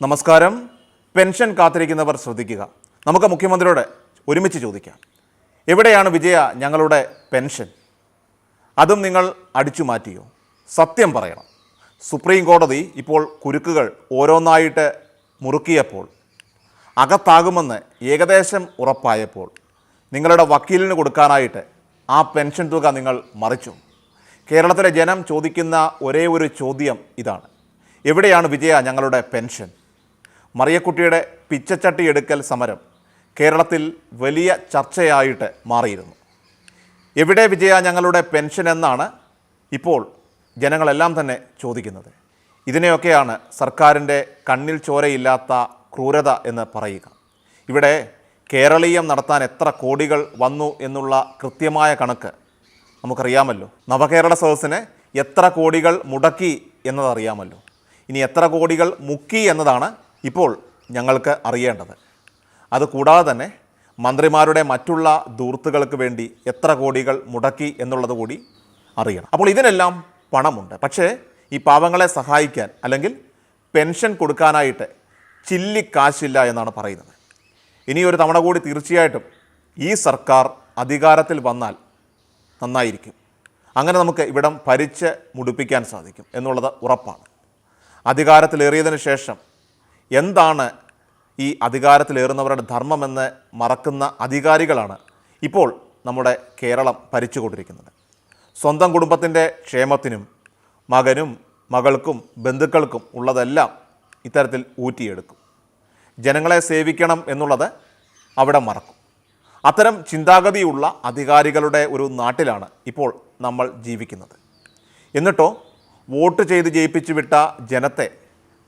നമസ്കാരം. പെൻഷൻ കാത്തിരിക്കുന്നവർ ശ്രദ്ധിക്കുക. നമുക്ക് മുഖ്യമന്ത്രിയോട് ഒരുമിച്ച് ചോദിക്കാം, എവിടെയാണ് വിജയ ഞങ്ങളുടെ പെൻഷൻ? അതും നിങ്ങൾ അടിച്ചു മാറ്റിയോ? സത്യം പറയണം. സുപ്രീം കോടതി ഇപ്പോൾ കുരുക്കുകൾ ഓരോന്നായിട്ട് മുറുക്കിയപ്പോൾ, അകത്താകുമെന്ന് ഏകദേശം ഉറപ്പായപ്പോൾ, നിങ്ങളുടെ വക്കീലിന് കൊടുക്കാനായിട്ട് ആ പെൻഷൻ തുക നിങ്ങൾ മറിച്ചു. കേരളത്തിലെ ജനം ചോദിക്കുന്ന ഒരേ ഒരു ചോദ്യം ഇതാണ്, എവിടെയാണ് വിജയ ഞങ്ങളുടെ പെൻഷൻ? മറിയക്കുട്ടിയുടെ പിച്ചച്ചട്ടി എടുക്കൽ സമരം കേരളത്തിൽ വലിയ ചർച്ചയായിട്ട് മാറിയിരുന്നു. എവിടെ വിജയ ഞങ്ങളുടെ പെൻഷൻ എന്നാണ് ഇപ്പോൾ ജനങ്ങളെല്ലാം തന്നെ ചോദിക്കുന്നത്. ഇതിനെയൊക്കെയാണ് സർക്കാരിൻ്റെ കണ്ണിൽ ചോരയില്ലാത്ത ക്രൂരത എന്ന് പറയുക. ഇവിടെ കേരളീയം നടത്താൻ എത്ര കോടികൾ വന്നു എന്നുള്ള കൃത്യമായ കണക്ക് നമുക്കറിയാമല്ലോ. നവകേരള സദസ്സിന് എത്ര കോടികൾ മുടക്കി എന്നതറിയാമല്ലോ. ഇനി എത്ര കോടികൾ മുക്കി എന്നതാണ് ഇപ്പോൾ ഞങ്ങൾക്ക് അറിയേണ്ടത്. അതുകൂടാതെ തന്നെ മന്ത്രിമാരുടെ മറ്റുള്ള ധൂർത്തുകൾക്ക് വേണ്ടി എത്ര കോടികൾ മുടക്കി എന്നുള്ളത് കൂടി അറിയണം. അപ്പോൾ ഇതിനെല്ലാം പണമുണ്ട്. പക്ഷേ ഈ പാവങ്ങളെ സഹായിക്കാൻ അല്ലെങ്കിൽ പെൻഷൻ കൊടുക്കാനായിട്ട് ചില്ലിക്കാശില്ല എന്നാണ് പറയുന്നത്. ഇനിയൊരു തവണ കൂടി തീർച്ചയായിട്ടും ഈ സർക്കാർ അധികാരത്തിൽ വന്നാൽ നന്നായിരിക്കും. അങ്ങനെ നമുക്ക് ഇവിടം ഭരിച്ച് മുടിപ്പിക്കാൻ സാധിക്കും എന്നുള്ളത് ഉറപ്പാണ്. അധികാരത്തിലേറിയതിനു ശേഷം എന്താണ് ഈ അധികാരത്തിലേറുന്നവരുടെ ധർമ്മമെന്ന് മറക്കുന്ന അധികാരികളാണ് ഇപ്പോൾ നമ്മുടെ കേരളം ഭരിച്ചുകൊണ്ടിരിക്കുന്നത്. സ്വന്തം കുടുംബത്തിൻ്റെ ക്ഷേമത്തിനും മകനും മകൾക്കും ബന്ധുക്കൾക്കും ഉള്ളതെല്ലാം ഇത്തരത്തിൽ ഊറ്റിയെടുക്കും. ജനങ്ങളെ സേവിക്കണം എന്നുള്ളത് അവിടെ മറക്കും. അത്തരം ചിന്താഗതിയുള്ള അധികാരികളുടെ ഒരു നാട്ടിലാണ് ഇപ്പോൾ നമ്മൾ ജീവിക്കുന്നത്. എന്നിട്ടോ വോട്ട് ചെയ്ത് ജയിപ്പിച്ചു വിട്ട ജനത്തെ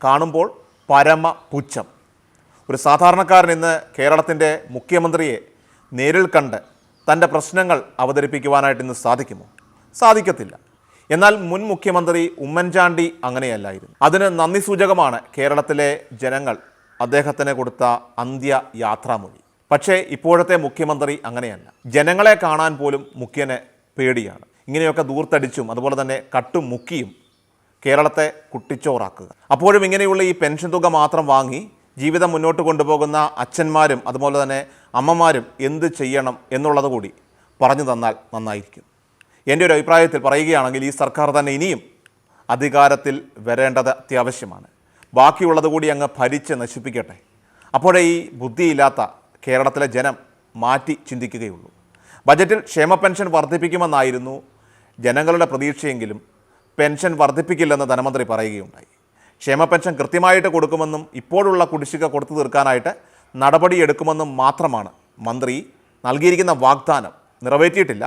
കാണുമ്പോൾ പരമ പുച്ഛം. ഒരു സാധാരണക്കാരൻ ഇന്ന് കേരളത്തിൻ്റെ മുഖ്യമന്ത്രിയെ നേരിൽ കണ്ട് തൻ്റെ പ്രശ്നങ്ങൾ അവതരിപ്പിക്കുവാനായിട്ട് ഇന്ന് സാധിക്കുമോ? സാധിക്കത്തില്ല. എന്നാൽ മുൻ മുഖ്യമന്ത്രി ഉമ്മൻചാണ്ടി അങ്ങനെയല്ലായിരുന്നു. അതിന് നന്ദി സൂചകമാണ് കേരളത്തിലെ ജനങ്ങൾ അദ്ദേഹത്തിന് കൊടുത്ത അന്ത്യ യാത്രാമൊഴി. പക്ഷേ ഇപ്പോഴത്തെ മുഖ്യമന്ത്രി അങ്ങനെയല്ല. ജനങ്ങളെ കാണാൻ പോലും മുഖ്യന് പേടിയാണ്. ഇങ്ങനെയൊക്കെ ദൂർത്തടിച്ചും അതുപോലെ തന്നെ കട്ടും മുക്കിയും കേരളത്തെ കുട്ടിച്ചോറാക്കുക. അപ്പോഴും ഇങ്ങനെയുള്ള ഈ പെൻഷൻ തുക മാത്രം വാങ്ങി ജീവിതം മുന്നോട്ട് കൊണ്ടുപോകുന്ന അച്ഛന്മാരും അതുപോലെ തന്നെ അമ്മമാരും എന്ത് ചെയ്യണം എന്നുള്ളത് കൂടി പറഞ്ഞു തന്നാൽ നന്നായിരിക്കും. എൻ്റെ ഒരു അഭിപ്രായത്തിൽ പറയുകയാണെങ്കിൽ ഈ സർക്കാർ തന്നെ ഇനിയും അധികാരത്തിൽ വരേണ്ടത് അത്യാവശ്യമാണ്. ബാക്കിയുള്ളത് കൂടി അങ്ങ് ഭരിച്ച് നശിപ്പിക്കട്ടെ. അപ്പോഴേ ഈ ബുദ്ധിയില്ലാത്ത കേരളത്തിലെ ജനം മാറ്റി ചിന്തിക്കുകയുള്ളൂ. ബജറ്റിൽ ക്ഷേമ പെൻഷൻ വർദ്ധിപ്പിക്കുമെന്നായിരുന്നു ജനങ്ങളുടെ പ്രതീക്ഷയെങ്കിലും പെൻഷൻ വർദ്ധിപ്പിക്കില്ലെന്ന് ധനമന്ത്രി പറയുകയുണ്ടായി. ക്ഷേമ പെൻഷൻ കൃത്യമായിട്ട് കൊടുക്കുമെന്നും ഇപ്പോഴുള്ള കുടിശ്ശിക കൊടുത്തു തീർക്കാനായിട്ട് നടപടിയെടുക്കുമെന്നും മാത്രമാണ് മന്ത്രി നൽകിയിരിക്കുന്ന വാഗ്ദാനം. നിറവേറ്റിയിട്ടില്ല.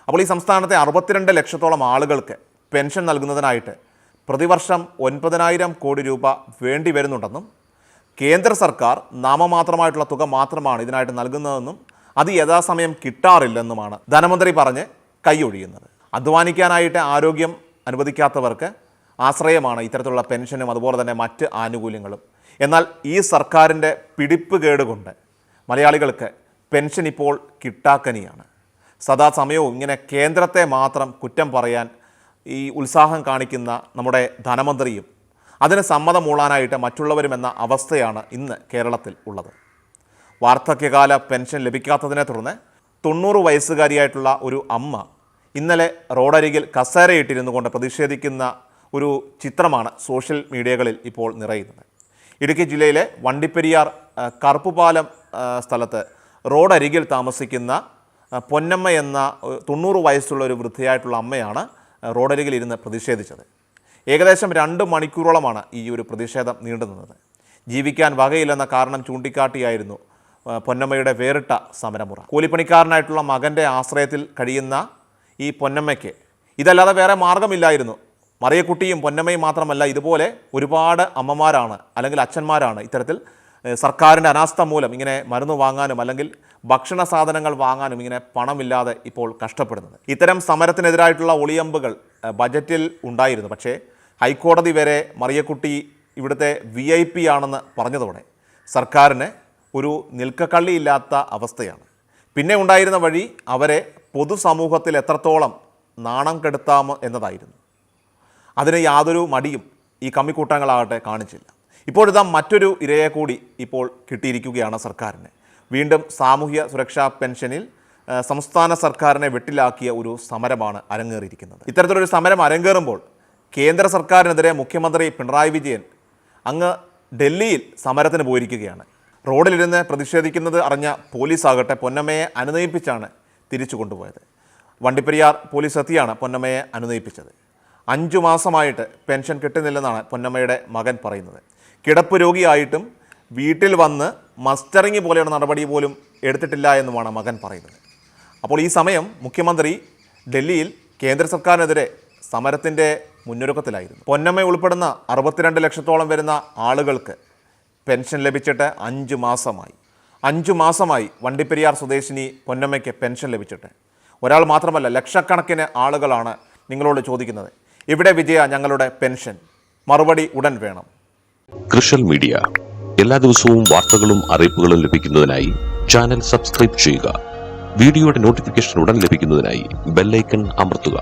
അപ്പോൾ ഈ സംസ്ഥാനത്തെ 62 ലക്ഷത്തോളം ആളുകൾക്ക് പെൻഷൻ നൽകുന്നതിനായിട്ട് പ്രതിവർഷം 9,000 കോടി രൂപ വേണ്ടി വരുന്നുണ്ടെന്നും കേന്ദ്ര സർക്കാർ നാമമാത്രമായിട്ടുള്ള തുക മാത്രമാണ് ഇതിനായിട്ട് നൽകുന്നതെന്നും അത് യഥാസമയം കിട്ടാറില്ലെന്നുമാണ് ധനമന്ത്രി പറഞ്ഞ് കൈയൊഴിയുന്നത്. അധ്വാനിക്കാനായിട്ട് ആരോഗ്യം അനുവദിക്കാത്തവർക്ക് ആശ്രയമാണ് ഇത്തരത്തിലുള്ള പെൻഷനും അതുപോലെ തന്നെ മറ്റ് ആനുകൂല്യങ്ങളും. എന്നാൽ ഈ സർക്കാരിൻ്റെ പിടിപ്പ് കേടുകൊണ്ട് മലയാളികൾക്ക് പെൻഷൻ ഇപ്പോൾ കിട്ടാക്കനിയാണ്. സദാസമയവും ഇങ്ങനെ കേന്ദ്രത്തെ മാത്രം കുറ്റം പറയാൻ ഈ ഉത്സാഹം കാണിക്കുന്ന നമ്മുടെ ധനമന്ത്രിയും അതിന് സമ്മതം മൂളാനായിട്ട് മറ്റുള്ളവരുമെന്ന അവസ്ഥയാണ് ഇന്ന് കേരളത്തിൽ ഉള്ളത്. വാർദ്ധക്യകാല പെൻഷൻ ലഭിക്കാത്തതിനെ തുടർന്ന് 90 വയസ്സുകാരിയായിട്ടുള്ള ഒരു അമ്മ ഇന്നലെ റോഡരികിൽ കസേരയിട്ടിരുന്നു കൊണ്ട് പ്രതിഷേധിക്കുന്ന ഒരു ചിത്രമാണ് സോഷ്യൽ മീഡിയകളിൽ ഇപ്പോൾ നിറയുന്നത്. ഇടുക്കി ജില്ലയിലെ വണ്ടിപ്പെരിയാർ കറുപ്പുപാലം സ്ഥലത്ത് റോഡരികിൽ താമസിക്കുന്ന പൊന്നമ്മ എന്ന 90 വയസ്സുള്ള ഒരു വൃദ്ധയായിട്ടുള്ള അമ്മയാണ് റോഡരികിൽ ഇരുന്ന് പ്രതിഷേധിച്ചത്. ഏകദേശം 2 മണിക്കൂറോളമാണ് ഈ ഒരു പ്രതിഷേധം നീണ്ടുനിന്നത്. ജീവിക്കാൻ വകയില്ലെന്ന കാരണം ചൂണ്ടിക്കാട്ടിയായിരുന്നു പൊന്നമ്മയുടെ വേറിട്ട സമരമുറ. കൂലിപ്പണിക്കാരനായിട്ടുള്ള മകൻ്റെ ആശ്രയത്തിൽ കഴിയുന്ന ഈ പൊന്നമ്മയ്ക്ക് ഇതല്ലാതെ വേറെ മാർഗമില്ലായിരുന്നു. മറിയക്കുട്ടിയും പൊന്നമ്മയും മാത്രമല്ല, ഇതുപോലെ ഒരുപാട് അമ്മമാരാണ് അല്ലെങ്കിൽ അച്ഛന്മാരാണ് ഇത്തരത്തിൽ സർക്കാരിൻ്റെ അനാസ്ഥ മൂലം ഇങ്ങനെ മരുന്ന് വാങ്ങാനും അല്ലെങ്കിൽ ഭക്ഷണ സാധനങ്ങൾ വാങ്ങാനും ഇങ്ങനെ പണമില്ലാതെ ഇപ്പോൾ കഷ്ടപ്പെടുന്നത്. ഇത്തരം സമരത്തിനെതിരായിട്ടുള്ള ഒളിയമ്പുകൾ ബജറ്റിൽ ഉണ്ടായിരുന്നു. പക്ഷേ ഹൈക്കോടതി വരെ മറിയക്കുട്ടി ഇവിടുത്തെ VIP ആണെന്ന് പറഞ്ഞതോടെ സർക്കാരിന് ഒരു നിൽക്കക്കള്ളിയില്ലാത്ത അവസ്ഥയാണ്. പിന്നെ ഉണ്ടായിരുന്ന വഴി അവരെ പൊതുസമൂഹത്തിൽ എത്രത്തോളം നാണം കെടുത്താം എന്നതായിരുന്നു. അതിന് യാതൊരു മടിയും ഈ കമ്മിക്കൂട്ടങ്ങളാകട്ടെ കാണിച്ചില്ല. ഇപ്പോഴിതാ മറ്റൊരു ഇരയെ കൂടി ഇപ്പോൾ കിട്ടിയിരിക്കുകയാണ് സർക്കാരിന്. വീണ്ടും സാമൂഹ്യ സുരക്ഷാ പെൻഷനിൽ സംസ്ഥാന സർക്കാരിനെ വെട്ടിലാക്കിയ ഒരു സമരമാണ് അരങ്ങേറിയിരിക്കുന്നത്. ഇത്തരത്തിലൊരു സമരം അരങ്ങേറുമ്പോൾ കേന്ദ്ര സർക്കാരിനെതിരെ മുഖ്യമന്ത്രി പിണറായി വിജയൻ അങ്ങ് ഡൽഹിയിൽ സമരത്തിന് പോയിരിക്കുകയാണ്. റോഡിലിരുന്ന് പ്രതിഷേധിക്കുന്നത് അറിഞ്ഞ പോലീസാകട്ടെ പൊന്നമ്മയെ അനുനയിപ്പിച്ചാണ് തിരിച്ചു കൊണ്ടുപോയത്. വണ്ടിപ്പെരിയാർ പോലീസ് എത്തിയാണ് പൊന്നമ്മയെ അനുനയിപ്പിച്ചത്. 5 മാസമായിട്ട് പെൻഷൻ കിട്ടുന്നില്ലെന്നാണ് പൊന്നമ്മയുടെ മകൻ പറയുന്നത്. കിടപ്പ് രോഗിയായിട്ടും വീട്ടിൽ വന്ന് മസ്റ്ററിങ് പോലെയുള്ള നടപടി പോലും എടുത്തിട്ടില്ല എന്നുമാണ് മകൻ പറയുന്നത്. അപ്പോൾ ഈ സമയം മുഖ്യമന്ത്രി ഡൽഹിയിൽ കേന്ദ്ര സർക്കാരിനെതിരെ സമരത്തിൻ്റെ മുന്നൊരുക്കത്തിലായിരുന്നു. പൊന്നമ്മ ഉൾപ്പെടുന്ന 62 ലക്ഷത്തോളം വരുന്ന ആളുകൾക്ക് പെൻഷൻ ലഭിച്ചിട്ട് 5 മാസമായി. 5 മാസമായി വണ്ടിപ്പെരിയാർ സ്വദേശിനി പൊന്നമ്മയ്ക്ക് പെൻഷൻ ലഭിച്ചിട്ട്. ഒരാൾ മാത്രമല്ല, ലക്ഷക്കണക്കിന് ആളുകളാണ് നിങ്ങളോട് ചോദിക്കുന്നത്, ഇവിടെ വിജയ ഞങ്ങളുടെ പെൻഷൻ? മറുപടി ഉടൻ വേണം. കൃഷൽ മീഡിയ എല്ലാ ദിവസവും വാർത്തകളും അറിയിപ്പുകളും ലഭിക്കുന്നതിനായി ചാനൽ സബ്സ്ക്രൈബ് ചെയ്യുക. വീഡിയോയുടെ നോട്ടിഫിക്കേഷൻ ഉടൻ ലഭിക്കുന്നതിനായി ബെല്ലൈക്കൺ അമർത്തുക.